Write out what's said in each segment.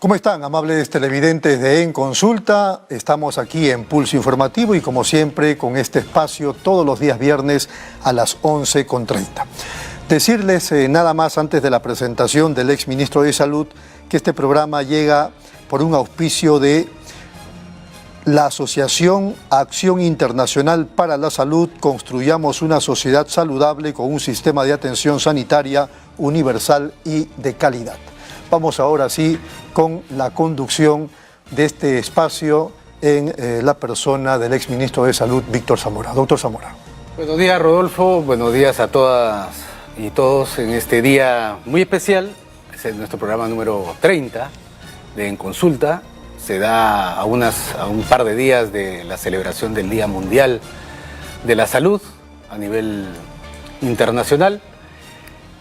¿Cómo están, amables televidentes de En Consulta? Estamos aquí en Pulso Informativo y como siempre con este espacio todos los días viernes a las 11:30. Decirles nada más antes de la presentación del exministro de Salud que este programa llega por un auspicio de la Asociación Acción Internacional para la Salud. Construyamos una sociedad saludable con un sistema de atención sanitaria universal y de calidad. Vamos ahora sí con la conducción de este espacio en la persona del exministro de Salud, Víctor Zamora. Doctor Zamora. Buenos días, Rodolfo. Buenos días a todas y todos en este día muy especial. Es nuestro programa número 30 de En Consulta. Se da a un par de días de la celebración del Día Mundial de la Salud a nivel internacional.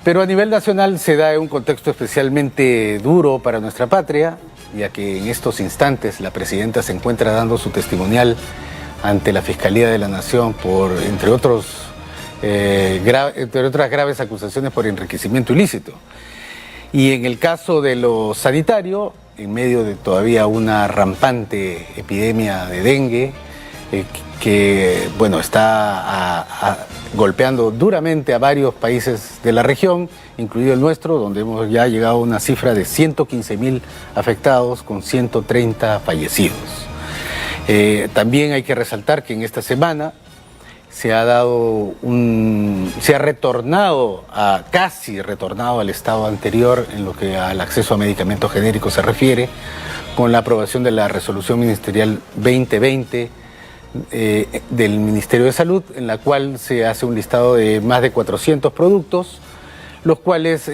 Pero a nivel nacional se da en un contexto especialmente duro para nuestra patria, ya que en estos instantes la presidenta se encuentra dando su testimonial ante la Fiscalía de la Nación por, entre otras graves acusaciones por enriquecimiento ilícito. Y en el caso de lo sanitario, en medio de todavía una rampante epidemia de dengue, que bueno, está golpeando duramente a varios países de la región, incluido el nuestro, donde hemos ya llegado a una cifra de 115.000 afectados con 130 fallecidos. También hay que resaltar que en esta semana se ha casi retornado al estado anterior en lo que al acceso a medicamentos genéricos se refiere, con la aprobación de la resolución ministerial 2020 del Ministerio de Salud, en la cual se hace un listado de más de 400 productos, los cuales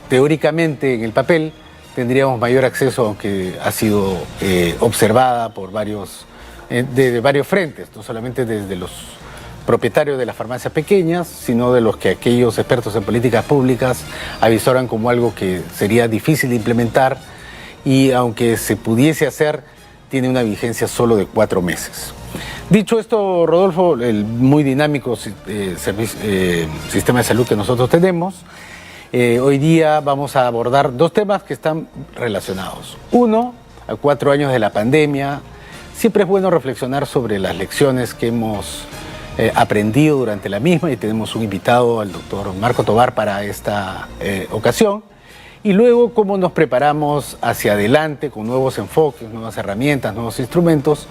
teóricamente en el papel tendríamos mayor acceso, aunque ha sido observada por de varios frentes, no solamente desde los propietarios de las farmacias pequeñas, sino de los que aquellos expertos en políticas públicas avisoran como algo que sería difícil de implementar y aunque se pudiese hacer, tiene una vigencia solo de 4 meses. Dicho esto, Rodolfo, el muy dinámico sistema de salud que nosotros tenemos, hoy día vamos a abordar 2 temas que están relacionados. Uno, a 4 años de la pandemia, siempre es bueno reflexionar sobre las lecciones que hemos aprendido durante la misma y tenemos un invitado, al doctor Marco Tovar, para esta ocasión. Y luego cómo nos preparamos hacia adelante con nuevos enfoques, nuevas herramientas, nuevos instrumentos.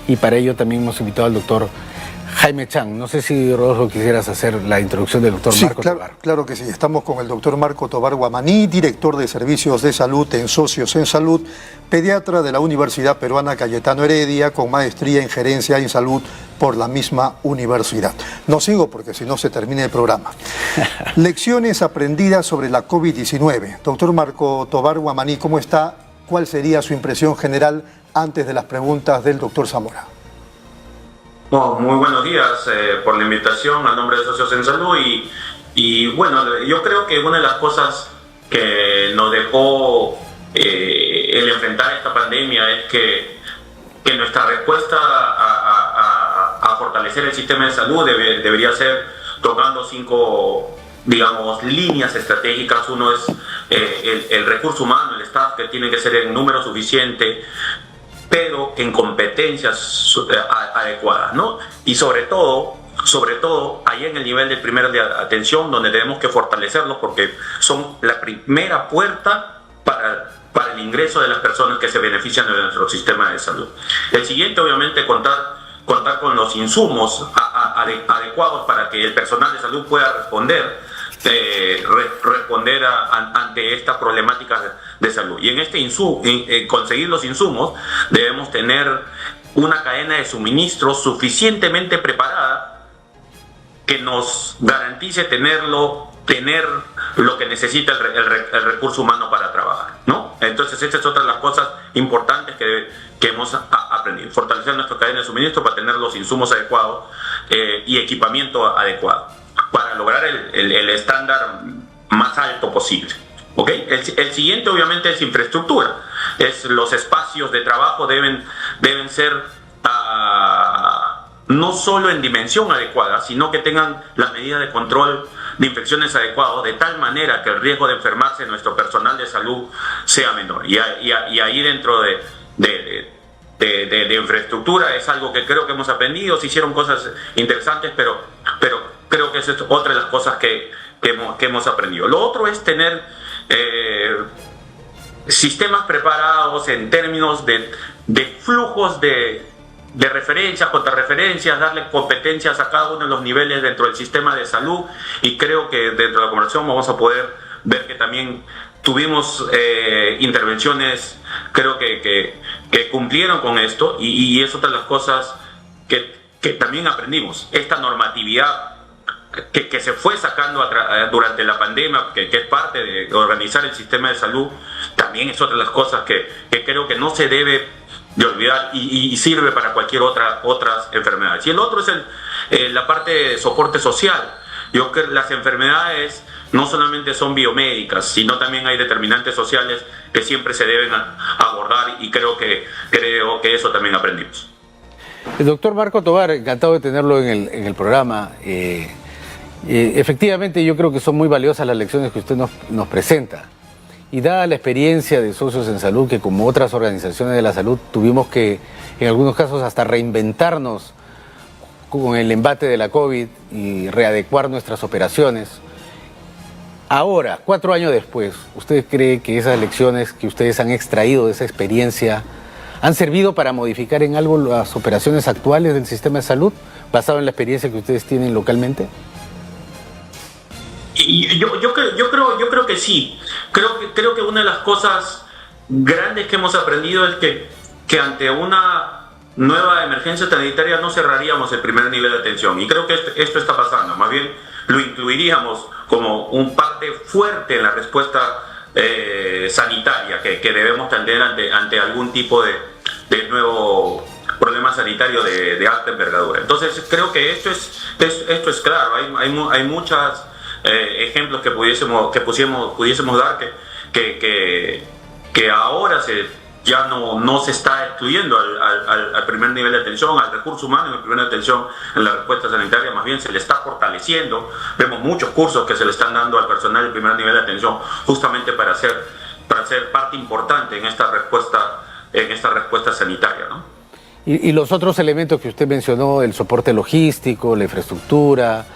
Y para ello también hemos invitado al doctor Jaime Chang. No sé si, Rodolfo, quisieras hacer la introducción del doctor Marco Tovar. Claro que sí. Estamos con el doctor Marco Tovar Guamaní, director de Servicios de Salud en Socios en Salud, pediatra de la Universidad Peruana Cayetano Heredia, con maestría en Gerencia en Salud por la misma universidad. No sigo porque si no se termina el programa. Lecciones aprendidas sobre la COVID-19. Doctor Marco Tovar Guamaní, ¿cómo está? ¿Cuál sería su impresión general antes de las preguntas del doctor Zamora? Bueno, muy buenos días por la invitación a nombre de Socios en Salud y bueno, yo creo que una de las cosas que nos dejó el enfrentar esta pandemia es que nuestra respuesta a fortalecer el sistema de salud debería ser tocando 5, digamos, líneas estratégicas. Uno es el recurso humano, el staff, que tiene que ser en número suficiente, pero en competencias adecuadas, ¿no? Y sobre todo, ahí en el nivel de primera de atención, donde tenemos que fortalecerlos porque son la primera puerta para el ingreso de las personas que se benefician de nuestro sistema de salud. El siguiente, obviamente, contar con los insumos adecuados para que el personal de salud pueda responder ante estas problemáticas de salud. Y en conseguir los insumos debemos tener una cadena de suministro suficientemente preparada que nos garantice tener lo que necesita el recurso humano para trabajar, ¿no? Entonces esta es otra de las cosas importantes que hemos aprendido: fortalecer nuestra cadena de suministro para tener los insumos adecuados y equipamiento adecuado para lograr el estándar más alto posible. ¿Okay? El siguiente, obviamente, es infraestructura. Los espacios de trabajo deben ser no solo en dimensión adecuada, sino que tengan las medidas de control de infecciones adecuados, de tal manera que el riesgo de enfermarse de nuestro personal de salud sea menor. Y ahí dentro de infraestructura es algo que creo que hemos aprendido. Se hicieron cosas interesantes, pero creo que esa es otra de las cosas que hemos aprendido. Lo otro es tener sistemas preparados en términos de flujos de referencias, contrarreferencias, darle competencias a cada uno de los niveles dentro del sistema de salud, y creo que dentro de la conversación vamos a poder ver que también tuvimos intervenciones, creo que cumplieron con esto, y es otra de las cosas que también aprendimos. Esta normatividad que se fue sacando durante la pandemia, que es parte de organizar el sistema de salud, también es otra de las cosas que creo que no se debe de olvidar y sirve para cualquier otras enfermedades. Y el otro es la parte de soporte social. Yo creo que las enfermedades no solamente son biomédicas, sino también hay determinantes sociales que siempre se deben abordar, y creo que eso también aprendimos. El doctor Marco Tovar, encantado de tenerlo en el programa. Efectivamente, yo creo que son muy valiosas las lecciones que usted nos presenta. Y dada la experiencia de Socios en Salud, que como otras organizaciones de la salud tuvimos que, en algunos casos, hasta reinventarnos con el embate de la COVID y readecuar nuestras operaciones. Ahora, 4 años después, ¿usted cree que esas lecciones que ustedes han extraído de esa experiencia han servido para modificar en algo las operaciones actuales del sistema de salud, basado en la experiencia que ustedes tienen localmente? Y yo creo que sí. Creo que una de las cosas grandes que hemos aprendido es que ante una nueva emergencia sanitaria no cerraríamos el primer nivel de atención. Y creo que esto está pasando. Más bien lo incluiríamos como un parte fuerte en la respuesta sanitaria que debemos tener ante algún tipo de nuevo problema sanitario de alta envergadura. Entonces creo que esto es claro. Hay muchas ejemplos que pudiésemos dar que ahora ya no se está excluyendo al primer nivel de atención, al recurso humano en el primer nivel de atención en la respuesta sanitaria, más bien se le está fortaleciendo. Vemos muchos cursos que se le están dando al personal del primer nivel de atención justamente para ser parte importante en esta respuesta sanitaria, ¿no? Y los otros elementos que usted mencionó, el soporte logístico, la infraestructura,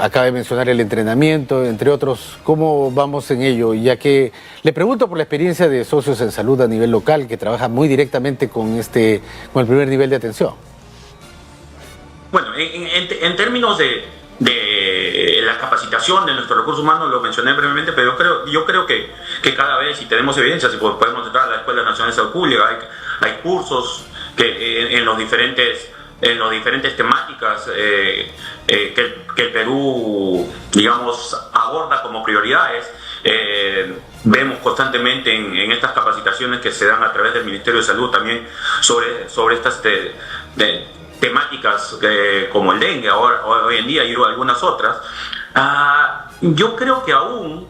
acaba de mencionar el entrenamiento, entre otros, ¿cómo vamos en ello? Ya que le pregunto por la experiencia de Socios en Salud a nivel local, que trabaja muy directamente con el primer nivel de atención. Bueno, en términos de la capacitación de nuestros recursos humanos, lo mencioné brevemente, pero yo creo que cada vez, si tenemos evidencia, si podemos entrar a la Escuela Nacional de Salud Pública, hay cursos que en los diferentes temáticas que el Perú, digamos, aborda como prioridades. Vemos constantemente en estas capacitaciones que se dan a través del Ministerio de Salud también sobre estas temáticas como el dengue hoy en día y algunas otras. Yo creo que aún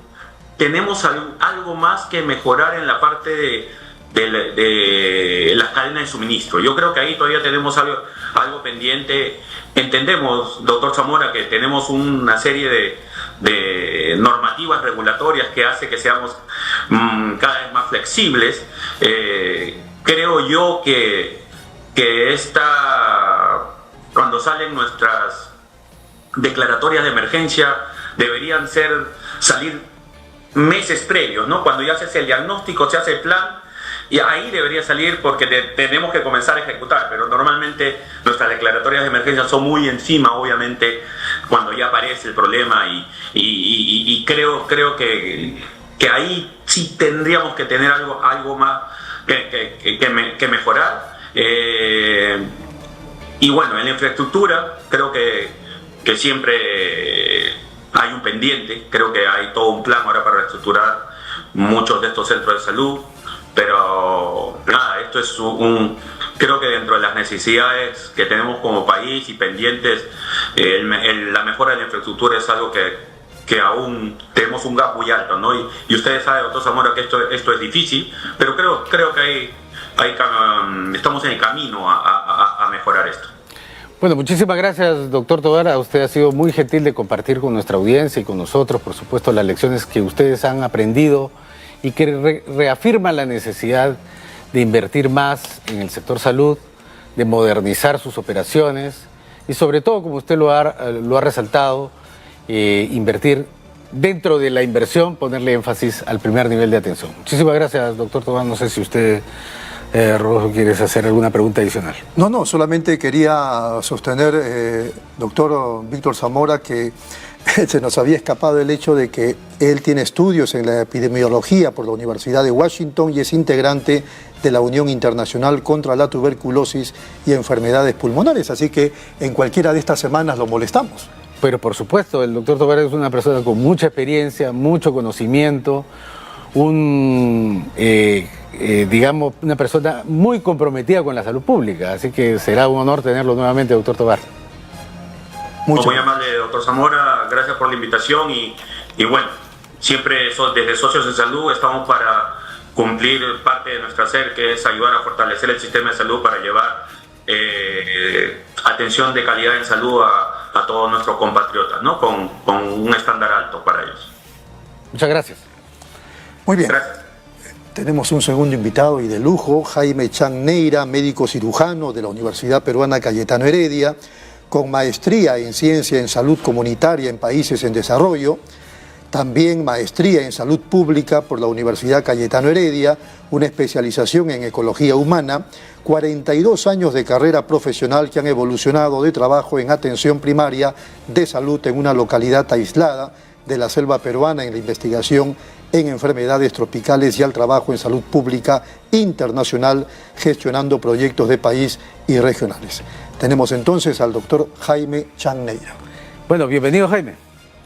tenemos algo más que mejorar en la parte de las cadenas de suministro. Yo creo que ahí todavía tenemos algo pendiente. Entendemos, doctor Zamora, que tenemos una serie de normativas regulatorias que hace que seamos cada vez más flexibles. Creo yo que cuando salen nuestras declaratorias de emergencia deberían salir meses previos, ¿no? Cuando ya se hace el diagnóstico, se hace el plan, y ahí debería salir, porque tenemos que comenzar a ejecutar, pero normalmente nuestras declaratorias de emergencia son muy encima, obviamente, cuando ya aparece el problema, y creo que ahí sí tendríamos que tener algo más que mejorar. Y bueno, en la infraestructura creo que siempre hay un pendiente. Creo que hay todo un plan ahora para reestructurar muchos de estos centros de salud, pero nada, esto es creo que dentro de las necesidades que tenemos como país y pendientes, la mejora de la infraestructura es algo que aún tenemos un gap muy alto, ¿no? Y ustedes saben, doctor Zamora, que esto es difícil, pero creo que estamos en el camino a mejorar esto. Bueno, muchísimas gracias, doctor Tobar. Usted ha sido muy gentil de compartir con nuestra audiencia y con nosotros, por supuesto, las lecciones que ustedes han aprendido y que reafirman la necesidad de invertir más en el sector salud, de modernizar sus operaciones y sobre todo, como usted lo ha resaltado, invertir dentro de la inversión, ponerle énfasis al primer nivel de atención. Muchísimas gracias, doctor Tobar. No sé si usted, Rodolfo, ¿quieres hacer alguna pregunta adicional? No, solamente quería sostener, doctor Víctor Zamora, que se nos había escapado el hecho de que él tiene estudios en la epidemiología por la Universidad de Washington y es integrante de la Unión Internacional contra la Tuberculosis y Enfermedades Pulmonares. Así que en cualquiera de estas semanas lo molestamos. Pero por supuesto, el doctor Tobar es una persona con mucha experiencia, mucho conocimiento, digamos, una persona muy comprometida con la salud pública. Así que será un honor tenerlo nuevamente, doctor Tobar. Muy amable, doctor Zamora, gracias por la invitación y bueno, siempre desde Socios en Salud estamos para cumplir parte de nuestro hacer, que es ayudar a fortalecer el sistema de salud para llevar atención de calidad en salud a todos nuestros compatriotas, ¿no? Con un estándar alto para ellos. Muchas gracias. Muy bien. Gracias. Tenemos un segundo invitado y de lujo, Jaime Chang Neira, médico cirujano de la Universidad Peruana Cayetano Heredia, con maestría en Ciencia en Salud Comunitaria en Países en Desarrollo, también maestría en Salud Pública por la Universidad Cayetano Heredia, una especialización en Ecología Humana, 42 años de carrera profesional que han evolucionado de trabajo en atención primaria de salud en una localidad aislada de la selva peruana en la investigación en enfermedades tropicales y al trabajo en salud pública internacional, gestionando proyectos de país y regionales. Tenemos entonces al doctor Jaime Chang Neira. Bueno, bienvenido, Jaime.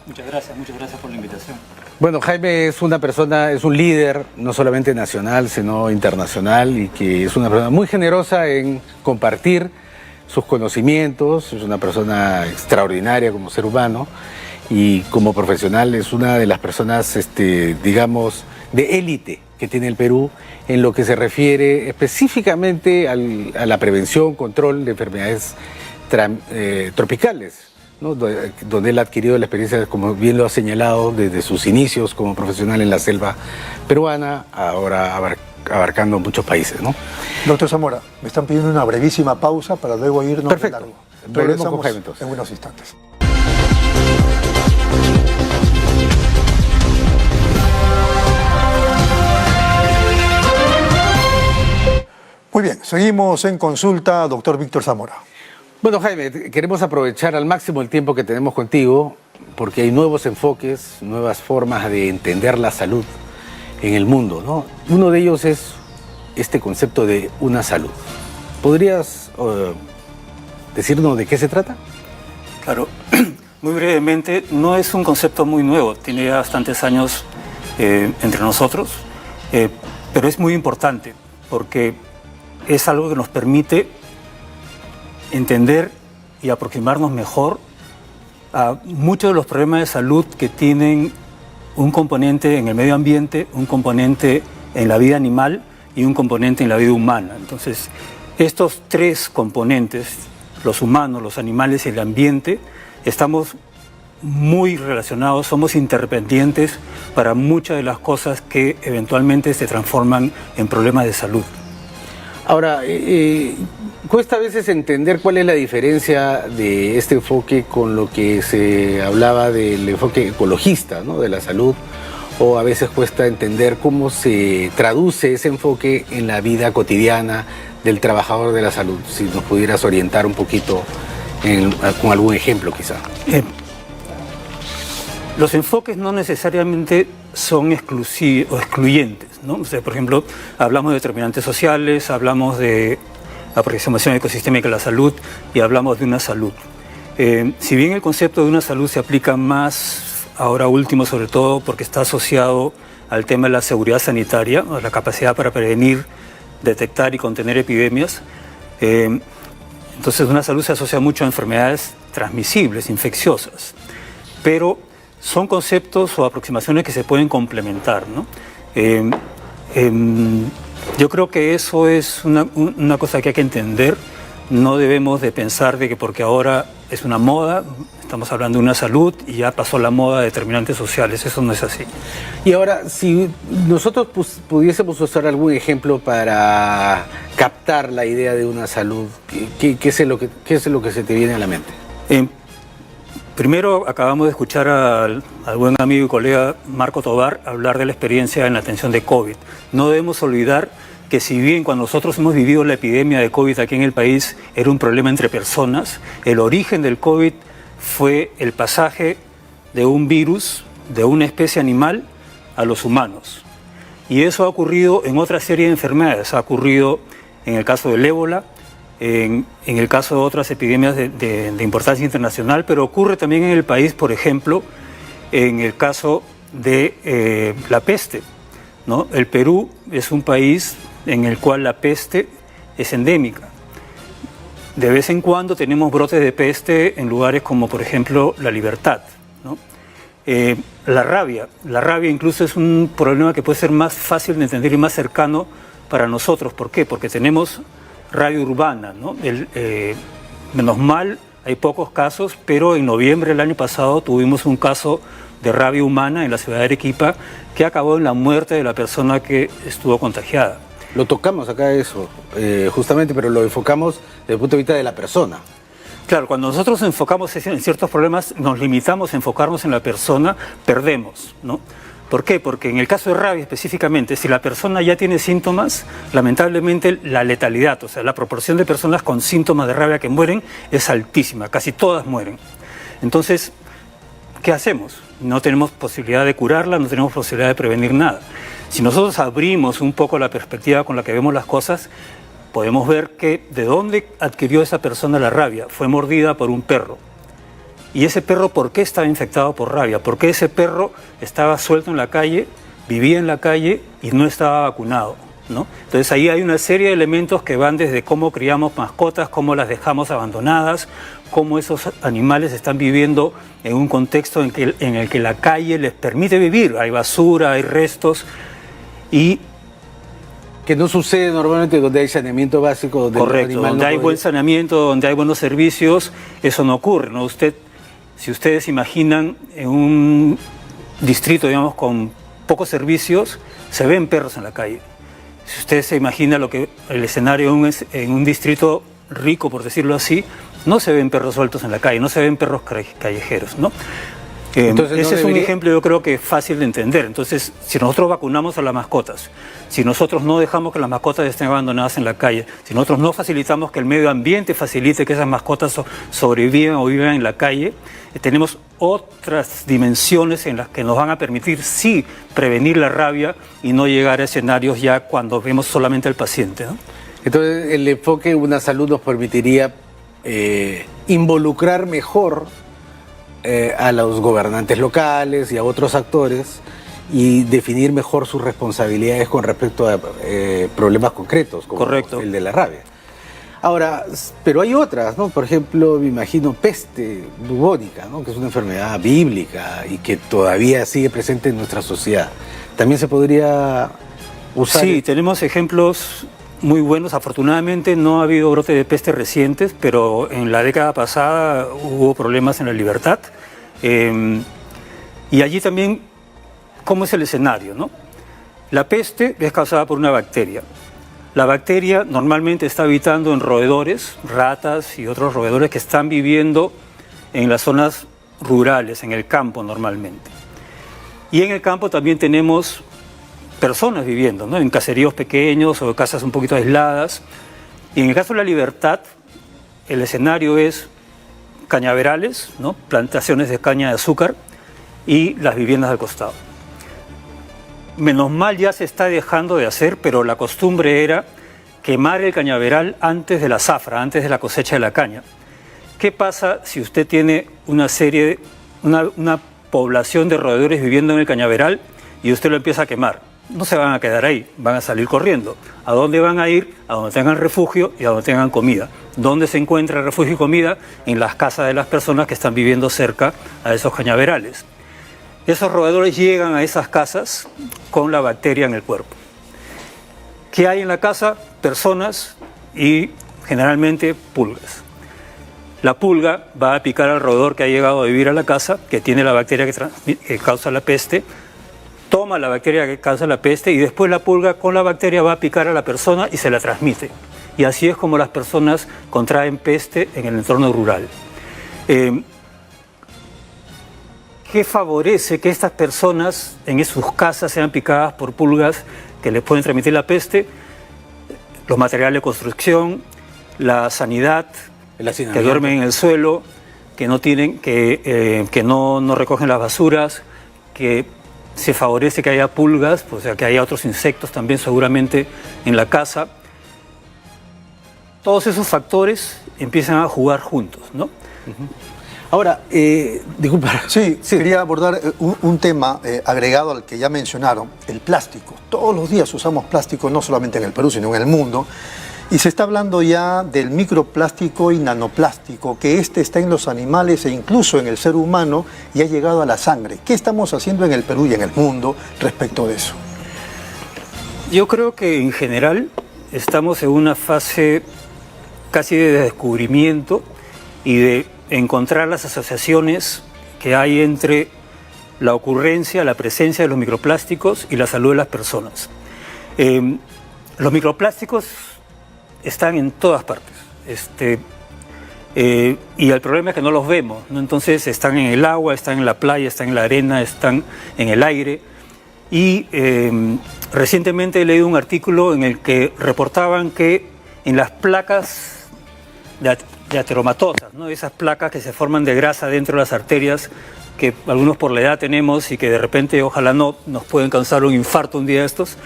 Muchas gracias por la invitación. Bueno, Jaime es una persona, es un líder, no solamente nacional, sino internacional, y que es una persona muy generosa en compartir sus conocimientos, es una persona extraordinaria como ser humano, y como profesional es una de las personas, digamos, de élite que tiene el Perú en lo que se refiere específicamente a la prevención, control de enfermedades tropicales, ¿no? Donde él ha adquirido la experiencia, como bien lo ha señalado, desde sus inicios como profesional en la selva peruana, ahora abarcando muchos países, ¿no? Doctor Zamora, me están pidiendo una brevísima pausa para luego irnos. Perfecto. de largo. Regresamos con Jaime, entonces. En unos instantes. Muy bien, seguimos en consulta, doctor Víctor Zamora. Bueno, Jaime, queremos aprovechar al máximo el tiempo que tenemos contigo, porque hay nuevos enfoques, nuevas formas de entender la salud en el mundo, ¿no? Uno de ellos es este concepto de una salud. ¿Podrías decirnos de qué se trata? Claro, muy brevemente, no es un concepto muy nuevo, tiene ya bastantes años entre nosotros, pero es muy importante porque es algo que nos permite entender y aproximarnos mejor a muchos de los problemas de salud que tienen un componente en el medio ambiente, un componente en la vida animal y un componente en la vida humana. Entonces, estos tres componentes, los humanos, los animales y el ambiente, estamos muy relacionados, somos interdependientes para muchas de las cosas que eventualmente se transforman en problemas de salud. Ahora, cuesta a veces entender cuál es la diferencia de este enfoque con lo que se hablaba del enfoque ecologista, ¿no?, de la salud, o a veces cuesta entender cómo se traduce ese enfoque en la vida cotidiana del trabajador de la salud. Si nos pudieras orientar un poquito con algún ejemplo, quizá. Los enfoques no necesariamente son excluyentes, ¿no? O sea, por ejemplo, hablamos de determinantes sociales, hablamos de aproximación ecosistémica de la salud y hablamos de una salud. Si bien el concepto de una salud se aplica más ahora último, sobre todo porque está asociado al tema de la seguridad sanitaria, a la capacidad para prevenir, detectar y contener epidemias, entonces una salud se asocia mucho a enfermedades transmisibles, infecciosas, pero son conceptos o aproximaciones que se pueden complementar, ¿no? Yo creo que eso es una cosa que hay que entender no debemos de pensar de que porque ahora es una moda, estamos hablando de una salud y ya pasó la moda de determinantes sociales, eso no es así. Y ahora, si nosotros pudiésemos usar algún ejemplo para captar la idea de una salud, ¿qué es lo que se te viene a la mente? Primero, acabamos de escuchar al buen amigo y colega Marco Tovar hablar de la experiencia en la atención de COVID. No debemos olvidar que si bien cuando nosotros hemos vivido la epidemia de COVID aquí en el país era un problema entre personas, el origen del COVID fue el pasaje de un virus de una especie animal a los humanos. Y eso ha ocurrido en otra serie de enfermedades. Ha ocurrido en el caso del ébola, en el caso de otras epidemias de importancia internacional, pero ocurre también en el país, por ejemplo, en el caso de la peste, ¿no? El Perú es un país en el cual la peste es endémica. De vez en cuando tenemos brotes de peste en lugares como, por ejemplo, La Libertad, ¿no? La rabia incluso es un problema que puede ser más fácil de entender y más cercano para nosotros. ¿Por qué? Porque tenemos rabia urbana, ¿no? Menos mal, hay pocos casos, pero en noviembre del año pasado tuvimos un caso de rabia humana en la ciudad de Arequipa que acabó en la muerte de la persona que estuvo contagiada. Lo tocamos acá eso, justamente, pero lo enfocamos desde el punto de vista de la persona. Claro, cuando nosotros nos enfocamos en ciertos problemas, nos limitamos a enfocarnos en la persona, perdemos, ¿no? ¿Por qué? Porque en el caso de rabia específicamente, si la persona ya tiene síntomas, lamentablemente la letalidad, o sea, la proporción de personas con síntomas de rabia que mueren es altísima, casi todas mueren. Entonces, ¿qué hacemos? No tenemos posibilidad de curarla, no tenemos posibilidad de prevenir nada. Si nosotros abrimos un poco la perspectiva con la que vemos las cosas, podemos ver que de dónde adquirió esa persona la rabia. Fue mordida por un perro. ¿Y ese perro por qué estaba infectado por rabia? Porque ese perro estaba suelto en la calle, vivía en la calle y no estaba vacunado, ¿no? Entonces ahí hay una serie de elementos que van desde cómo criamos mascotas, cómo las dejamos abandonadas, cómo esos animales están viviendo en un contexto en el que la calle les permite vivir. Hay basura, hay restos y... Que no sucede normalmente donde hay saneamiento básico. Correcto, donde hay buen saneamiento, donde hay buenos servicios, eso no ocurre, ¿no? Si ustedes imaginan en un distrito, digamos, con pocos servicios, se ven perros en la calle. Si ustedes se imaginan el escenario en un distrito rico, por decirlo así, no se ven perros sueltos en la calle, no se ven perros callejeros, ¿no? Entonces, ese es un ejemplo, yo creo que fácil de entender. Entonces, si nosotros vacunamos a las mascotas, si nosotros no dejamos que las mascotas estén abandonadas en la calle, si nosotros no facilitamos que el medio ambiente facilite que esas mascotas sobrevivan o vivan en la calle, tenemos otras dimensiones en las que nos van a permitir, sí, prevenir la rabia y no llegar a escenarios ya cuando vemos solamente al paciente, ¿no? Entonces, el enfoque de una salud nos permitiría involucrar mejor a los gobernantes locales y a otros actores y definir mejor sus responsabilidades con respecto a problemas concretos, como Correcto. El de la rabia. Ahora, pero hay otras, ¿no? Por ejemplo, me imagino peste bubónica, ¿no? Que es una enfermedad bíblica y que todavía sigue presente en nuestra sociedad. También se podría usar... Sí, tenemos ejemplos muy buenos. Afortunadamente no ha habido brotes de peste recientes, pero en la década pasada hubo problemas en La Libertad. Y allí también, ¿cómo es el escenario, no? La peste es causada por una bacteria. La bacteria normalmente está habitando en roedores, ratas y otros roedores que están viviendo en las zonas rurales, en el campo normalmente. Y en el campo también tenemos personas viviendo, ¿no? En caseríos pequeños o casas un poquito aisladas. Y en el caso de La Libertad, el escenario es cañaverales, ¿no? Plantaciones de caña de azúcar y las viviendas al costado. Menos mal ya se está dejando de hacer, pero la costumbre era quemar el cañaveral antes de la zafra, antes de la cosecha de la caña. ¿Qué pasa si usted tiene una población de roedores viviendo en el cañaveral y usted lo empieza a quemar? No se van a quedar ahí, van a salir corriendo. ¿A dónde van a ir? A donde tengan refugio y a donde tengan comida. ¿Dónde se encuentra refugio y comida? En las casas de las personas que están viviendo cerca a esos cañaverales. Esos roedores llegan a esas casas con la bacteria en el cuerpo. ¿Qué hay en la casa? Personas y generalmente pulgas. La pulga va a picar al roedor que ha llegado a vivir a la casa, que tiene la bacteria que causa la peste, toma la bacteria que causa la peste y después la pulga con la bacteria va a picar a la persona y se la transmite. Y así es como las personas contraen peste en el entorno rural. ¿Qué favorece que estas personas en sus casas sean picadas por pulgas que les pueden transmitir la peste? Los materiales de construcción, la sanidad, que duermen en el suelo, que no recogen las basuras, que se favorece que haya pulgas, o sea, que haya otros insectos también seguramente en la casa. Todos esos factores empiezan a jugar juntos, ¿no? Ahora, disculpa. Sí, quería abordar un tema agregado al que ya mencionaron, el plástico. Todos los días usamos plástico, no solamente en el Perú, sino en el mundo. Y se está hablando ya del microplástico y nanoplástico, que está en los animales e incluso en el ser humano y ha llegado a la sangre. ¿Qué estamos haciendo en el Perú y en el mundo respecto de eso? Yo creo que en general estamos en una fase casi de descubrimiento y de encontrar las asociaciones que hay entre la ocurrencia, la presencia de los microplásticos y la salud de las personas. Los microplásticos están en todas partes y el problema es que no los vemos, ¿no? Entonces están en el agua, están en la playa, están en la arena, están en el aire y recientemente he leído un artículo en el que reportaban que en las placas de ateromatosas, ¿no? Esas placas que se forman de grasa dentro de las arterias, que algunos por la edad tenemos y que de repente, ojalá no, nos pueden causar un infarto un día de estos.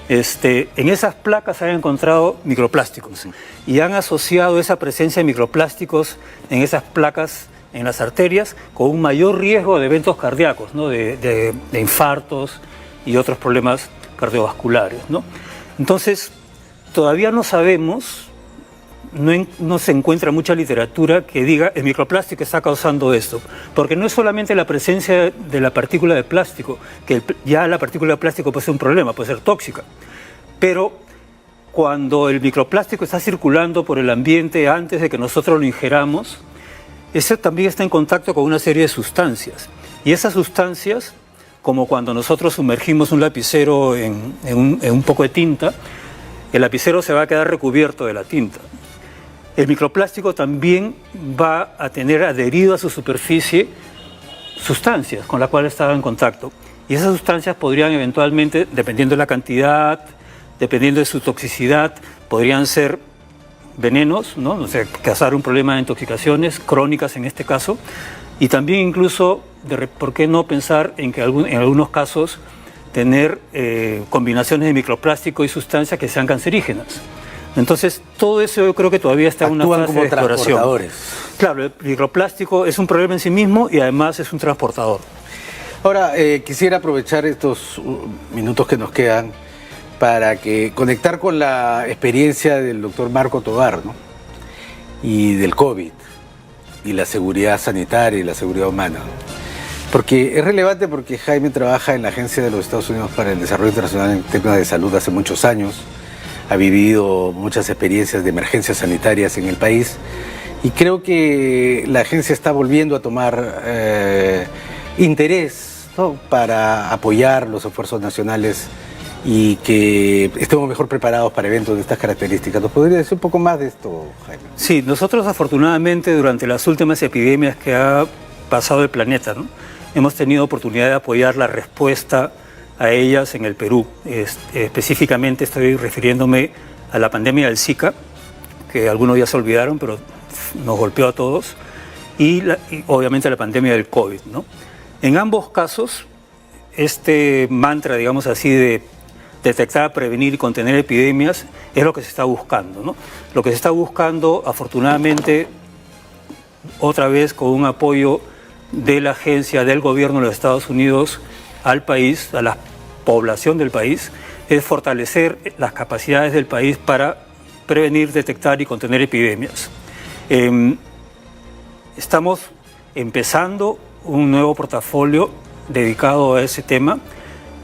En esas placas se han encontrado microplásticos y han asociado esa presencia de microplásticos en esas placas, en las arterias, con un mayor riesgo de eventos cardíacos, ¿no? de infartos y otros problemas cardiovasculares, ¿no? Entonces, todavía no sabemos. No se encuentra mucha literatura que diga el microplástico está causando esto, porque no es solamente la presencia de la partícula de plástico, que ya la partícula de plástico puede ser un problema, puede ser tóxica, pero cuando el microplástico está circulando por el ambiente antes de que nosotros lo ingeramos, ese también está en contacto con una serie de sustancias, y esas sustancias, como cuando nosotros sumergimos un lapicero en un poco de tinta, el lapicero se va a quedar recubierto de la tinta. El microplástico también va a tener adherido a su superficie sustancias con las cuales estaba en contacto. Y esas sustancias podrían eventualmente, dependiendo de la cantidad, dependiendo de su toxicidad, podrían ser venenos, ¿no? O sea, causar un problema de intoxicaciones crónicas en este caso. Y también incluso, ¿por qué no pensar en que en algunos casos tener combinaciones de microplástico y sustancias que sean cancerígenas? Entonces, todo eso yo creo que todavía está en una fase de exploración. Claro, el microplástico es un problema en sí mismo y además es un transportador. Ahora, quisiera aprovechar estos minutos que nos quedan para conectar con la experiencia del doctor Marco Tovar, ¿no? Y del COVID, y la seguridad sanitaria y la seguridad humana. Porque es relevante porque Jaime trabaja en la Agencia de los Estados Unidos para el Desarrollo Internacional en temas de salud hace muchos años. Ha vivido muchas experiencias de emergencias sanitarias en el país y creo que la agencia está volviendo a tomar interés, ¿no? Para apoyar los esfuerzos nacionales y que estemos mejor preparados para eventos de estas características. ¿Nos podría decir un poco más de esto, Jaime? Sí, nosotros afortunadamente durante las últimas epidemias que ha pasado el planeta, ¿no? Hemos tenido oportunidad de apoyar la respuesta a ellas en el Perú. Específicamente estoy refiriéndome a la pandemia del Zika, que algunos ya se olvidaron, pero nos golpeó a todos, y obviamente la pandemia del COVID, ¿no? En ambos casos, este mantra, digamos así, de detectar, prevenir y contener epidemias es lo que se está buscando, ¿no? Lo que se está buscando, afortunadamente, otra vez con un apoyo de la agencia, del gobierno de los Estados Unidos al país, a la población del país, es fortalecer las capacidades del país para prevenir, detectar y contener epidemias. Estamos empezando un nuevo portafolio dedicado a ese tema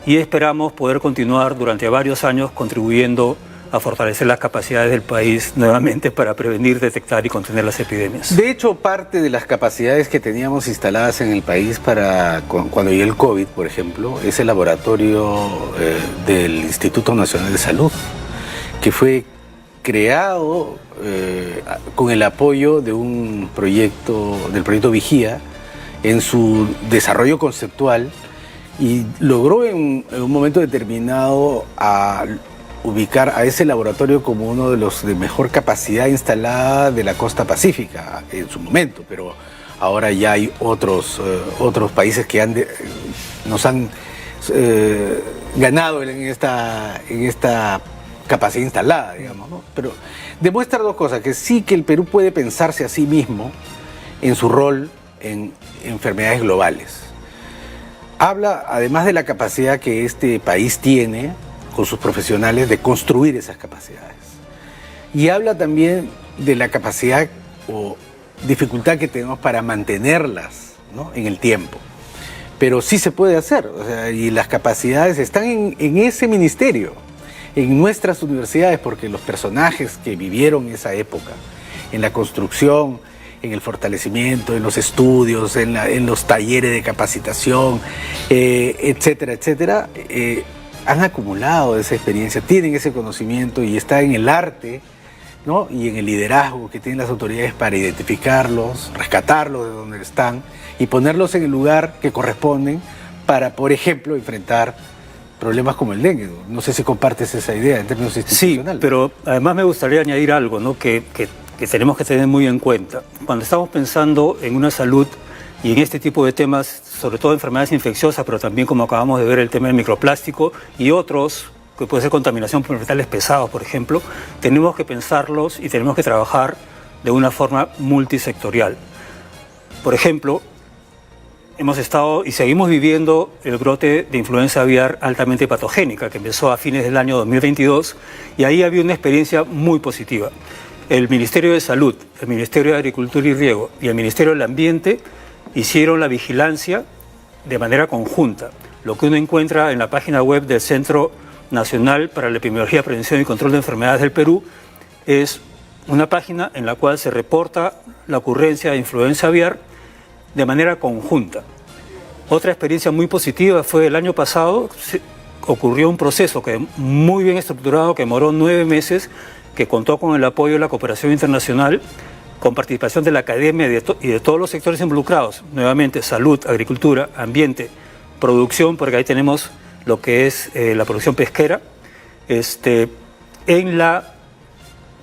y esperamos poder continuar durante varios años contribuyendo a fortalecer las capacidades del país nuevamente para prevenir, detectar y contener las epidemias. De hecho, parte de las capacidades que teníamos instaladas en el país cuando llegó el COVID, por ejemplo, es el laboratorio del Instituto Nacional de Salud, que fue creado con el apoyo de del proyecto Vigía en su desarrollo conceptual, y logró en un momento determinado ubicar a ese laboratorio como uno de los de mejor capacidad instalada de la costa pacífica en su momento, pero ahora ya hay otros países que nos han ganado en esta capacidad instalada, digamos, ¿no? Pero demuestra dos cosas: que sí, que el Perú puede pensarse a sí mismo en su rol en enfermedades globales. Habla además de la capacidad que este país tiene con sus profesionales de construir esas capacidades. Y habla también de la capacidad o dificultad que tenemos para mantenerlas, ¿no?, en el tiempo. Pero sí se puede hacer, o sea, y las capacidades están en ese ministerio, en nuestras universidades, porque los personajes que vivieron esa época, en la construcción, en el fortalecimiento, en los estudios, en los talleres de capacitación, etcétera, etcétera, han acumulado esa experiencia, tienen ese conocimiento, y está en el arte, ¿no?, y en el liderazgo que tienen las autoridades para identificarlos, rescatarlos de donde están y ponerlos en el lugar que corresponden para, por ejemplo, enfrentar problemas como el dengue. No sé si compartes esa idea en términos institucionales. Sí, pero además me gustaría añadir algo, ¿no?, que tenemos que tener muy en cuenta. Cuando estamos pensando en una salud y en este tipo de temas, sobre todo enfermedades infecciosas, pero también, como acabamos de ver, el tema del microplástico y otros, que puede ser contaminación por metales pesados, por ejemplo, tenemos que pensarlos y tenemos que trabajar de una forma multisectorial. Por ejemplo, hemos estado y seguimos viviendo el brote de influenza aviar altamente patogénica, que empezó a fines del año 2022, y ahí había una experiencia muy positiva. El Ministerio de Salud, el Ministerio de Agricultura y Riego y el Ministerio del Ambiente hicieron la vigilancia de manera conjunta. Lo que uno encuentra en la página web del Centro Nacional para la Epidemiología, Prevención y Control de Enfermedades del Perú es una página en la cual se reporta la ocurrencia de influenza aviar de manera conjunta. Otra experiencia muy positiva fue el año pasado, ocurrió un proceso muy bien estructurado que demoró 9 meses, que contó con el apoyo de la cooperación internacional, con participación de la academia y de todos los sectores involucrados, nuevamente salud, agricultura, ambiente, producción, porque ahí tenemos lo que es la producción pesquera, en la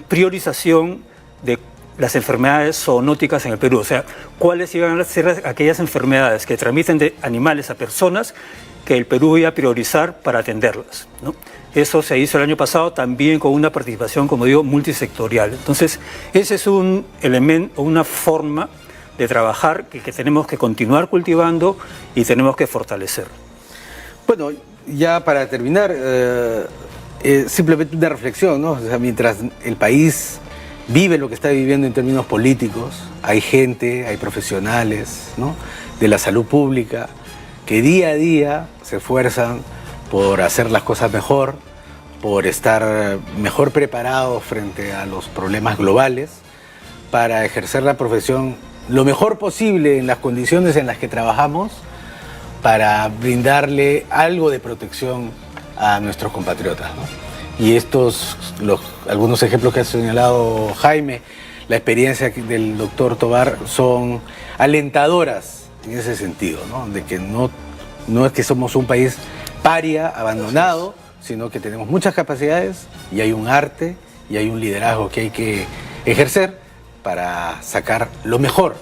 priorización de las enfermedades zoonóticas en el Perú. O sea, cuáles iban a ser aquellas enfermedades que transmiten de animales a personas que el Perú iba a priorizar para atenderlas, ¿no? Eso se hizo el año pasado también con una participación, como digo, multisectorial. Entonces, ese es un elemento, una forma de trabajar que tenemos que continuar cultivando y tenemos que fortalecer. Bueno, ya para terminar, simplemente una reflexión, ¿no? O sea, mientras el país vive lo que está viviendo en términos políticos, hay gente, hay profesionales, ¿no?, de la salud pública que día a día se esfuerzan por hacer las cosas mejor, por estar mejor preparados frente a los problemas globales, para ejercer la profesión lo mejor posible en las condiciones en las que trabajamos, para brindarle algo de protección a nuestros compatriotas, ¿no? Y algunos ejemplos que ha señalado Jaime, la experiencia del doctor Tovar, son alentadoras en ese sentido, ¿no?, de que no es que somos un país paria, abandonado, sino que tenemos muchas capacidades y hay un arte y hay un liderazgo que hay que ejercer para sacar lo mejor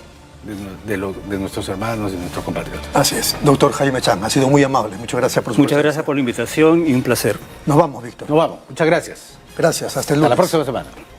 de nuestros hermanos y nuestros compatriotas. Así es. Doctor Jaime Chang, ha sido muy amable. Muchas gracias por su Muchas gracias por la invitación y un placer. Nos vamos, Víctor. Nos vamos. Muchas gracias. Gracias. Hasta el lunes. Hasta la próxima semana.